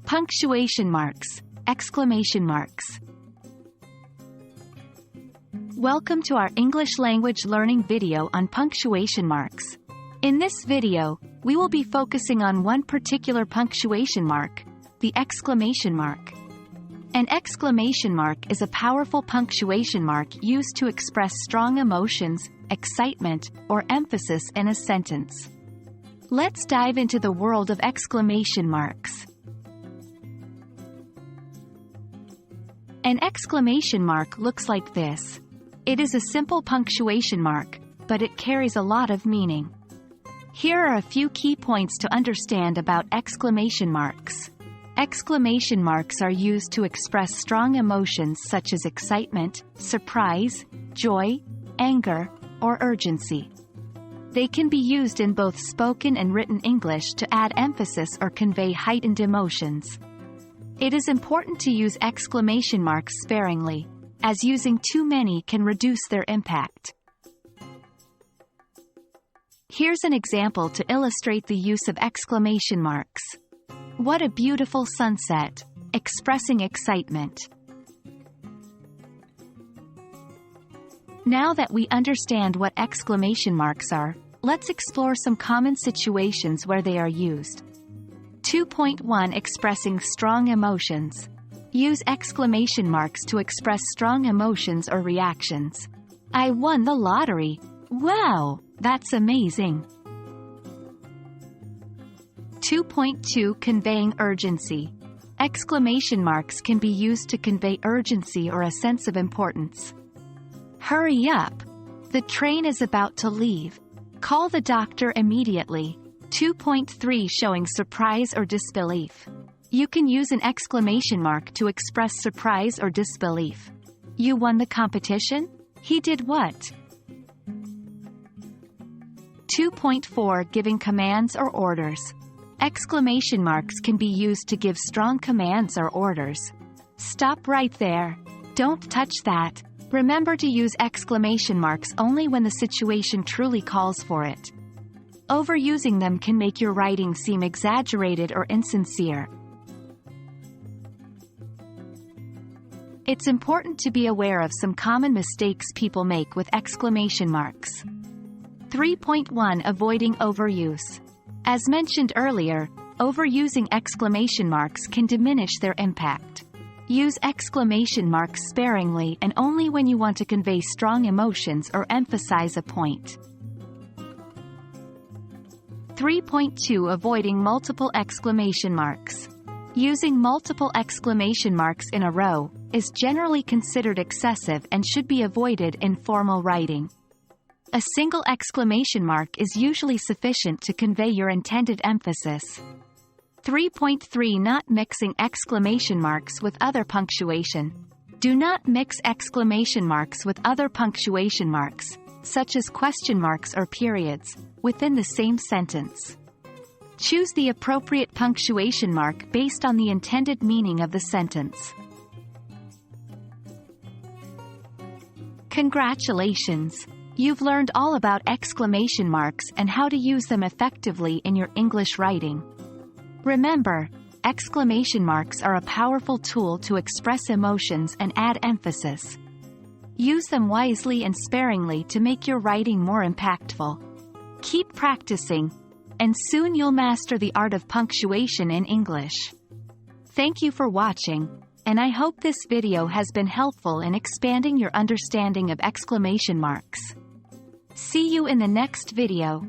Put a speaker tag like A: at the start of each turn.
A: Punctuation marks, exclamation marks. Welcome to our English language learning video on punctuation marks. In this video, we will be focusing on one particular punctuation mark, the exclamation mark. An exclamation mark is a powerful punctuation mark used to express strong emotions, excitement, or emphasis in a sentence. Let's dive into the world of exclamation marks. An exclamation mark looks like this. It is a simple punctuation mark, but it carries a lot of meaning. Here are a few key points to understand about exclamation marks. Exclamation marks are used to express strong emotions such as excitement, surprise, joy, anger, or urgency. They can be used in both spoken and written English to add emphasis or convey heightened emotions. It is important to use exclamation marks sparingly, as using too many can reduce their impact. Here's an example to illustrate the use of exclamation marks. What a beautiful sunset! Expressing excitement. Now that we understand what exclamation marks are, let's explore some common situations where they are used. 2.1 Expressing strong emotions. Use exclamation marks to express strong emotions or reactions. I won the lottery! Wow, that's amazing! 2.2 Conveying urgency. Exclamation marks can be used to convey urgency or a sense of importance. Hurry up! The train is about to leave. Call the doctor immediately. 2.3 Showing surprise or disbelief. You can use an exclamation mark to express surprise or disbelief. You won the competition? He did what? 2.4 Giving commands or orders. Exclamation marks can be used to give strong commands or orders. Stop right there. Don't touch that. Remember to use exclamation marks only when the situation truly calls for it. Overusing them can make your writing seem exaggerated or insincere. It's important to be aware of some common mistakes people make with exclamation marks. 3.1 Avoiding overuse. As mentioned earlier, overusing exclamation marks can diminish their impact. Use exclamation marks sparingly and only when you want to convey strong emotions or emphasize a point. 3.2 Avoiding multiple exclamation marks. Using multiple exclamation marks in a row is generally considered excessive and should be avoided in formal writing. A single exclamation mark is usually sufficient to convey your intended emphasis. 3.3 Not mixing exclamation marks with other punctuation. Do not mix exclamation marks with other punctuation marks, such as question marks or periods, within the same sentence. Choose the appropriate punctuation mark based on the intended meaning of the sentence. Congratulations! You've learned all about exclamation marks and how to use them effectively in your English writing. Remember, exclamation marks are a powerful tool to express emotions and add emphasis. Use them wisely and sparingly to make your writing more impactful. Keep practicing, and soon you'll master the art of punctuation in English. Thank you for watching, and I hope this video has been helpful in expanding your understanding of exclamation marks. See you in the next video.